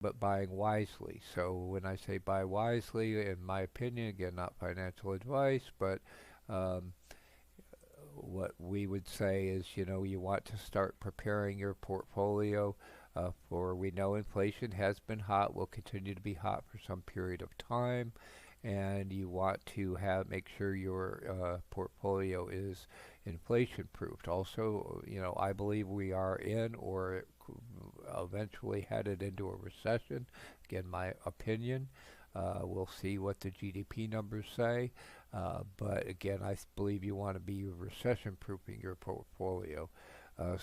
but buying wisely. So when I say buy wisely, in my opinion, again, not financial advice, but um, what we would say is, you want to start preparing your portfolio for, we know inflation has been hot, will continue to be hot for some period of time, and you want to make sure your portfolio is inflation proofed. Also, I believe we are in or eventually headed into a recession. Again, my opinion. We'll see what the GDP numbers say. But again, I believe you want to be recession proofing your portfolio.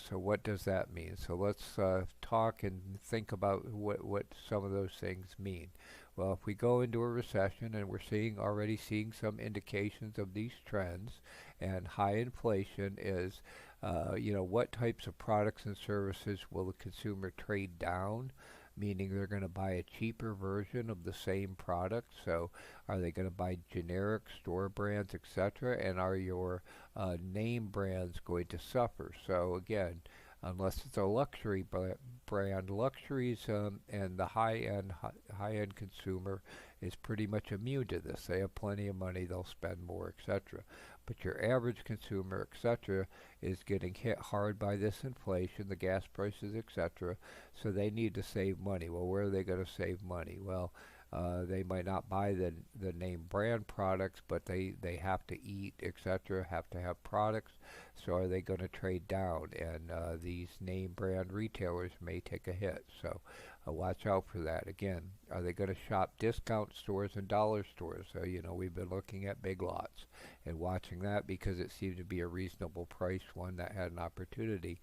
So what does that mean? So let's talk and think about what some of those things mean. Well, if we go into a recession, and we're already seeing some indications of these trends, and high inflation is, what types of products and services will the consumer trade down? Meaning they're going to buy a cheaper version of the same product. So are they going to buy generic store brands, etc.? And are your name brands going to suffer? So again, unless it's a luxury brand, luxuries and the high-end consumer is pretty much immune to this. They have plenty of money, they'll spend more, etc. But your average consumer, etc., is getting hit hard by this inflation, the gas prices, etc. So they need to save money. Well, where are they going to save money? Well, they might not buy the name brand products, but they have to eat, etc., have to have products. So are they going to trade down? And these name brand retailers may take a hit. So watch out for that. Again, are they going to shop discount stores and dollar stores? So, we've been looking at Big Lots and watching that because it seemed to be a reasonable price one that had an opportunity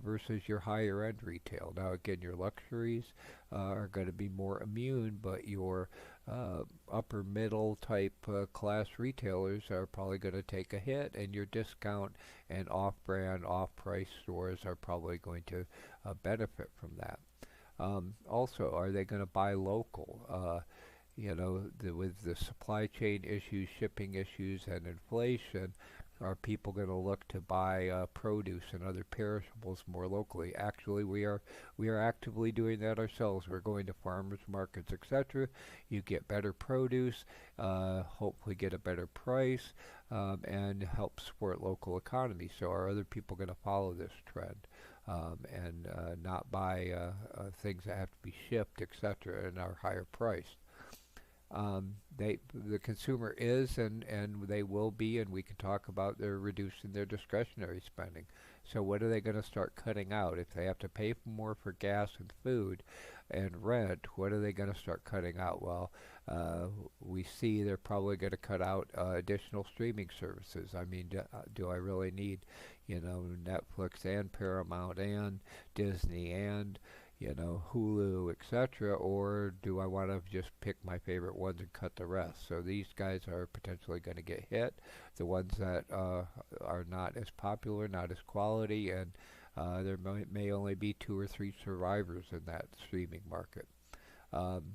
versus your higher end retail. Now, again, your luxuries are going to be more immune, but your upper middle type class retailers are probably going to take a hit, and your discount and off brand, off price stores are probably going to benefit from that. Also, are they going to buy local? With the supply chain issues, shipping issues, and inflation, are people going to look to buy produce and other perishables more locally? Actually, we are actively doing that ourselves. We're going to farmers markets, etc. You get better produce, hopefully get a better price, and help support local economy. So are other people going to follow this trend and not buy things that have to be shipped, etc., and are higher priced? The consumer is and they will be, and we can talk about they're reducing their discretionary spending. So what are they going to start cutting out? If they have to pay more for gas and food and rent, what are they going to start cutting out? Well, we see they're probably going to cut out additional streaming services. I mean, do I really need, Netflix and Paramount and Disney and Hulu, etc., or do I want to just pick my favorite ones and cut the rest? So these guys are potentially going to get hit. The ones that are not as popular, not as quality, and there may only be two or three survivors in that streaming market. Um,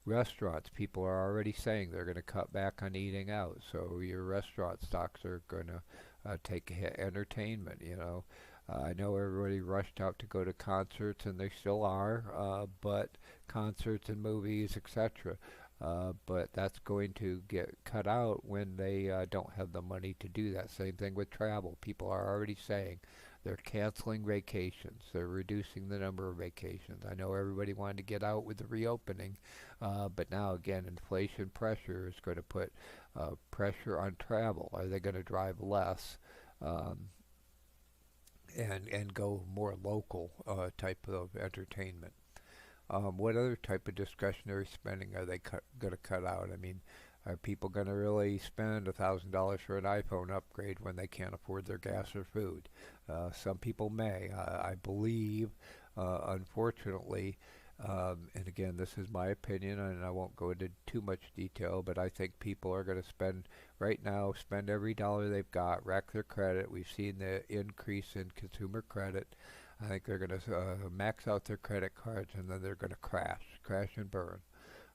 Restaurants, people are already saying they're going to cut back on eating out, so your restaurant stocks are going to take a hit. Entertainment, I know everybody rushed out to go to concerts, and they still are, but concerts and movies, etc. But that's going to get cut out when they don't have the money to do that. Same thing with travel. People are already saying they're canceling vacations. They're reducing the number of vacations. I know everybody wanted to get out with the reopening, but now again, inflation pressure is going to put pressure on travel. Are they going to drive less? And go more local type of entertainment. What other type of discretionary spending are they going to cut out? I mean, are people going to really spend $1,000 for an iPhone upgrade when they can't afford their gas or food? Some people may. I believe, unfortunately, and again, this is my opinion, and I won't go into too much detail, but I think people are going to spend every dollar they've got, rack their credit. We've seen the increase in consumer credit. I think they're going to max out their credit cards, and then they're going to crash and burn.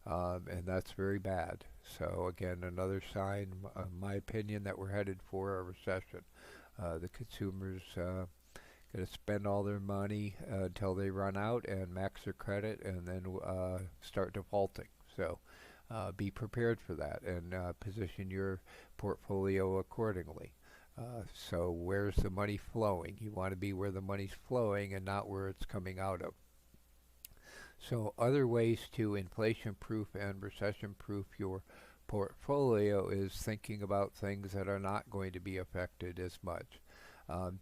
And that's very bad. So again, another sign, in my opinion, that we're headed for a recession. The consumers going to spend all their money until they run out and max their credit and then start defaulting. So be prepared for that and position your portfolio accordingly. So where's the money flowing? You want to be where the money's flowing and not where it's coming out of. So other ways to inflation proof and recession proof your portfolio is thinking about things that are not going to be affected as much.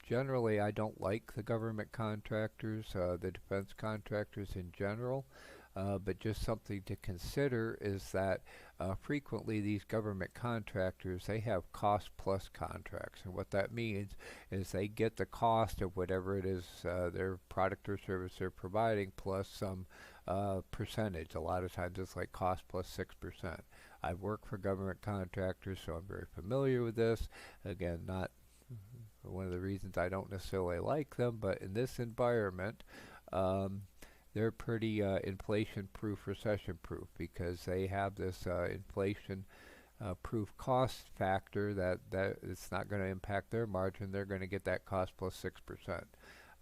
Generally, I don't like the government contractors, the defense contractors in general, but just something to consider is that frequently these government contractors, they have cost plus contracts. And what that means is they get the cost of whatever it is their product or service they're providing plus some percentage. A lot of times it's like cost plus 6%. I've worked for government contractors, so I'm very familiar with this. Again, not one of the reasons I don't necessarily like them, but in this environment, um, they're pretty inflation proof, recession proof because they have this inflation proof cost factor that it's not going to impact their margin. They're going to get that cost plus 6%.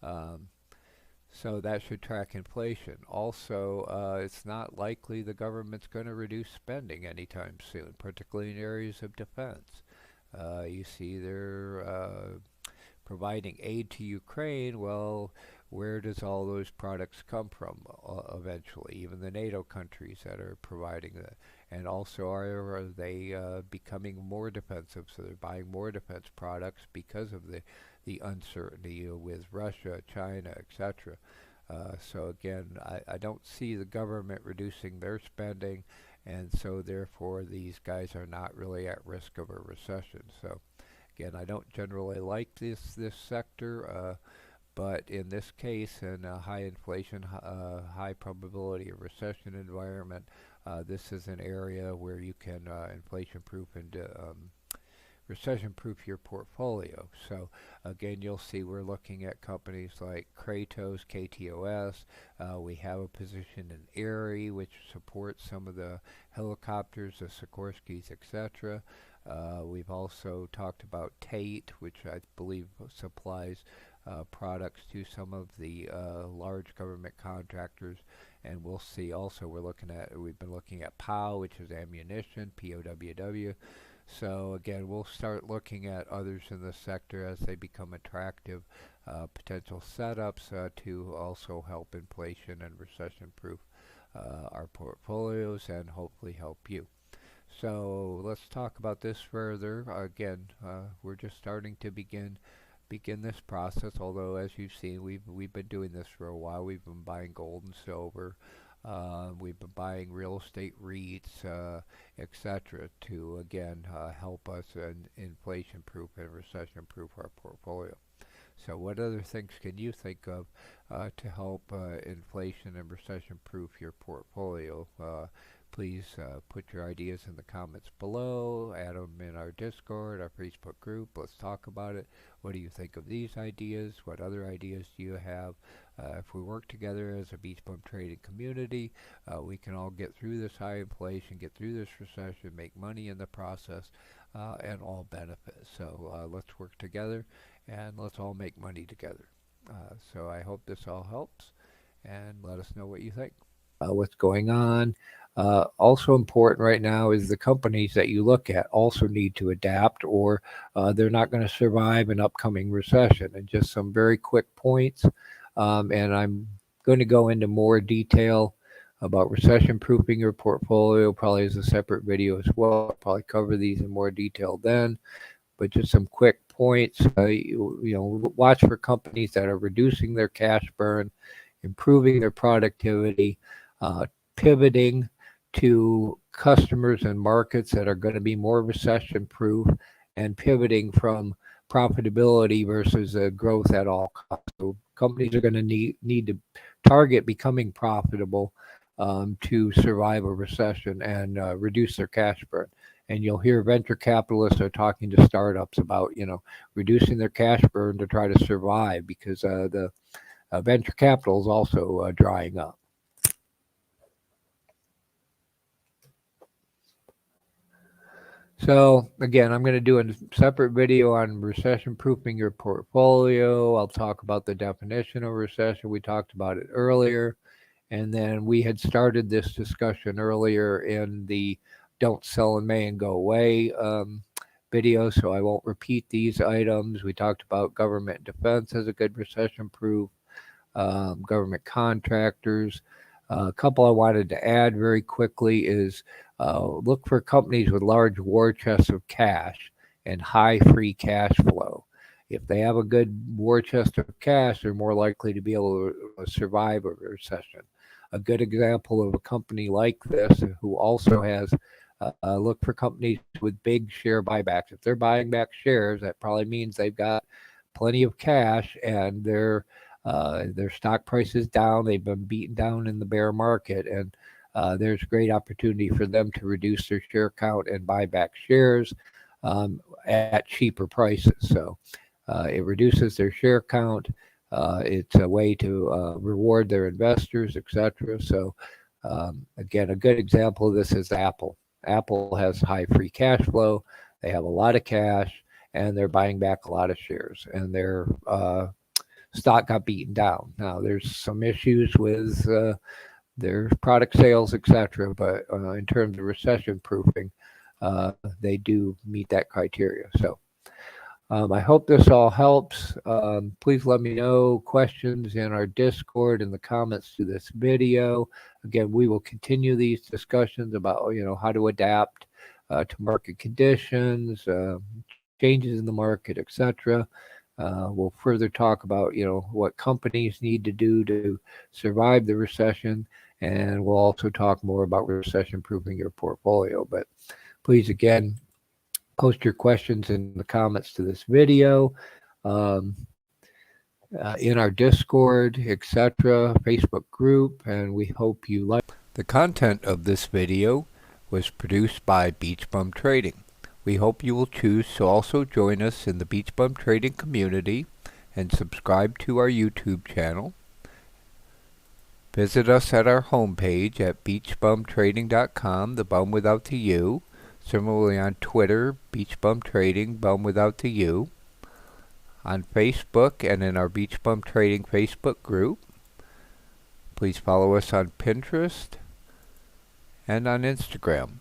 Um, so that should track inflation. Also, it's not likely the government's going to reduce spending anytime soon, particularly in areas of defense. You see they're providing aid to Ukraine. Well, where does all those products come from eventually? Even the NATO countries that are providing that. And also, are they becoming more defensive? So they're buying more defense products because of the uncertainty with Russia, China, etc. So again, I don't see the government reducing their spending, and so therefore these guys are not really at risk of a recession. So again, I don't generally like this sector, but in this case, in a high inflation, high probability of recession environment, this is an area where you can inflation-proof and recession-proof your portfolio. So again, you'll see we're looking at companies like Kratos, KTOS. We have a position in Erie, which supports some of the helicopters, the Sikorskys, etc. We've also talked about Tate, which I believe supplies products to some of the large government contractors. And we'll see also we've been looking at POW, which is ammunition, POWW. So again, we'll start looking at others in the sector as they become attractive potential setups to also help inflation and recession proof our portfolios and hopefully help you. So let's talk about this further. Again, we're just starting to begin this process. Although, as you've seen, we've been doing this for a while. We've been buying gold and silver. We've been buying real estate REITs, etc., to again help us in inflation-proof and recession-proof our portfolio. So, what other things can you think of to help inflation and recession-proof your portfolio? Please put your ideas in the comments below, add them in our Discord, our Facebook group. Let's talk about it. What do you think of these ideas? What other ideas do you have? If we work together as a BeachBum trading community, we can all get through this high inflation, get through this recession, make money in the process, and all benefit. So let's work together and let's all make money together. So I hope this all helps, and let us know what you think. What's going on. Also important right now is the companies that you look at also need to adapt or they're not going to survive an upcoming recession. And just some very quick points. And I'm going to go into more detail about recession proofing your portfolio, probably as a separate video as well. I'll probably cover these in more detail then. But just some quick points. Watch for companies that are reducing their cash burn, improving their productivity, pivoting to customers and markets that are going to be more recession proof, and pivoting from profitability versus growth at all costs. So companies are going to need to target becoming profitable to survive a recession and reduce their cash burn. And you'll hear venture capitalists are talking to startups about reducing their cash burn to try to survive because the venture capital is also drying up. So again, I'm going to do a separate video on recession proofing your portfolio. I'll talk about the definition of recession. We talked about it earlier. And then we had started this discussion earlier in the don't sell in May and go away video, so I won't repeat these items. We talked about government defense as a good recession proof, government contractors. A couple I wanted to add very quickly is look for companies with large war chests of cash and high free cash flow. If they have a good war chest of cash, they're more likely to be able to survive a recession. A good example of a company like this who also has look for companies with big share buybacks. If they're buying back shares, that probably means they've got plenty of cash and their stock price is down. They've been beaten down in the bear market, and there's great opportunity for them to reduce their share count and buy back shares at cheaper prices. So it reduces their share count. It's a way to reward their investors, etc. So again, a good example of this is Apple. Apple has high free cash flow. They have a lot of cash, and they're buying back a lot of shares, and their stock got beaten down. Now, there's some issues with their product sales, etc., but in terms of recession proofing, they do meet that criteria. So I hope this all helps. Please let me know questions in our Discord in the comments to this video. Again, we will continue these discussions about how to adapt to market conditions, changes in the market, etc. We'll further talk about what companies need to do to survive the recession, and we'll also talk more about recession proofing your portfolio. But please again, post your questions in the comments to this video, in our Discord, etc., Facebook group, and we hope you like. The content of this video was produced by BeachBum Trading. We hope you will choose to also join us in the BeachBum Trading community and subscribe to our YouTube channel. Visit us at our homepage at beachbumtrading.com, the bum without the U. Similarly on Twitter, BeachBum Trading, bum without the U. On Facebook and in our BeachBum Trading Facebook group. Please follow us on Pinterest and on Instagram.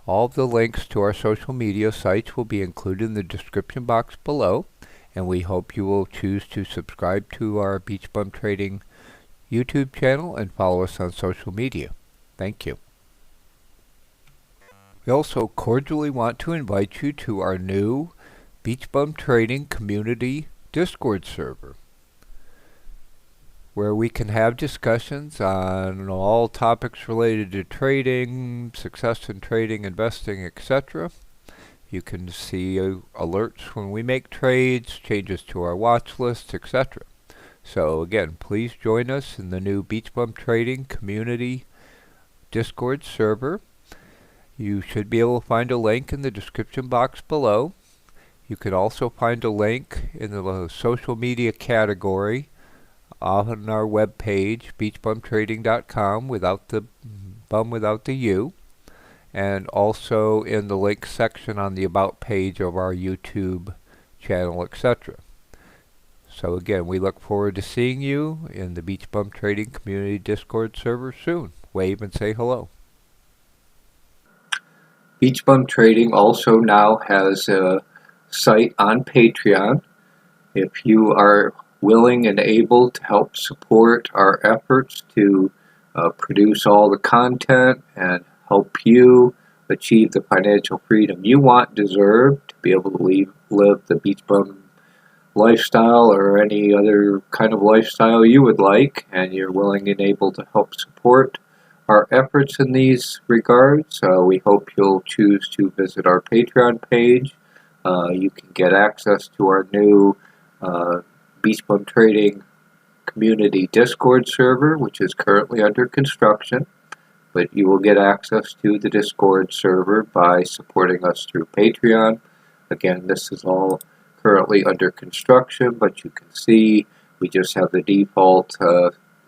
All of the links to our social media sites will be included in the description box below, and we hope you will choose to subscribe to our BeachBum Trading YouTube channel and follow us on social media. Thank you. We also cordially want to invite you to our new BeachBum Trading Community Discord server, where we can have discussions on all topics related to trading, success in trading, investing, etc. You can see alerts when we make trades, changes to our watch lists, etc. So again, please join us in the new BeachBum Trading Community Discord server. You should be able to find a link in the description box below. You can also find a link in the social media category on our webpage, beachbumtrading.com, without the bum without the U, and also in the link section on the About page of our YouTube channel, etc. So again, we look forward to seeing you in the BeachBum Trading Community Discord server soon. Wave and say hello. BeachBum Trading also now has a site on Patreon. If you are willing and able to help support our efforts to produce all the content and help you achieve the financial freedom you want, deserve, to be able to live the BeachBum lifestyle or any other kind of lifestyle you would like, and you're willing and able to help support our efforts in these regards, we hope you'll choose to visit our Patreon page. You can get access to our new BeachBum Trading Community Discord server, which is currently under construction, but you will get access to the Discord server by supporting us through Patreon. Again, this is all currently under construction, but you can see we just have the default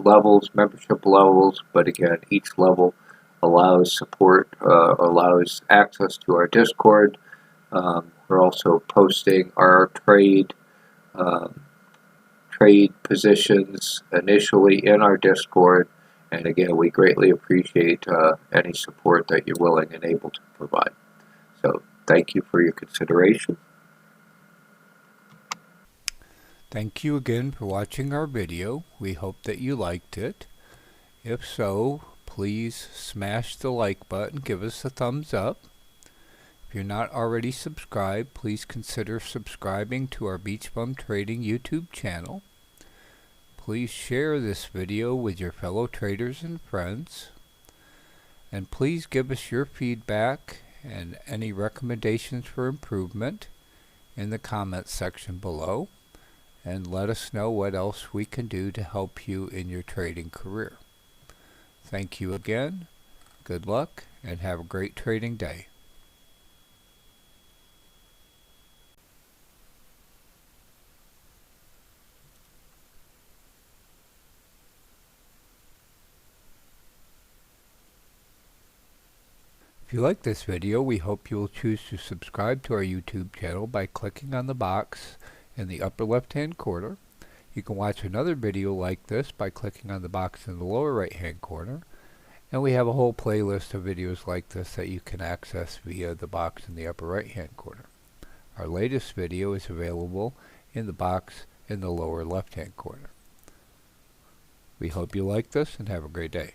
levels, membership levels, but again, each level allows support, allows access to our Discord, We're also posting our um, trade positions initially in our Discord. And again, we greatly appreciate any support that you're willing and able to provide. So thank you for your consideration. Thank you again for watching our video. We hope that you liked it. If so, please smash the like button, give us a thumbs up. If you're not already subscribed, please consider subscribing to our BeachBum Trading YouTube channel. Please share this video with your fellow traders and friends. And please give us your feedback and any recommendations for improvement in the comments section below. And let us know what else we can do to help you in your trading career. Thank you again, good luck, and have a great trading day. If you like this video, we hope you will choose to subscribe to our YouTube channel by clicking on the box in the upper left-hand corner. You can watch another video like this by clicking on the box in the lower right-hand corner. And we have a whole playlist of videos like this that you can access via the box in the upper right-hand corner. Our latest video is available in the box in the lower left-hand corner. We hope you like this and have a great day.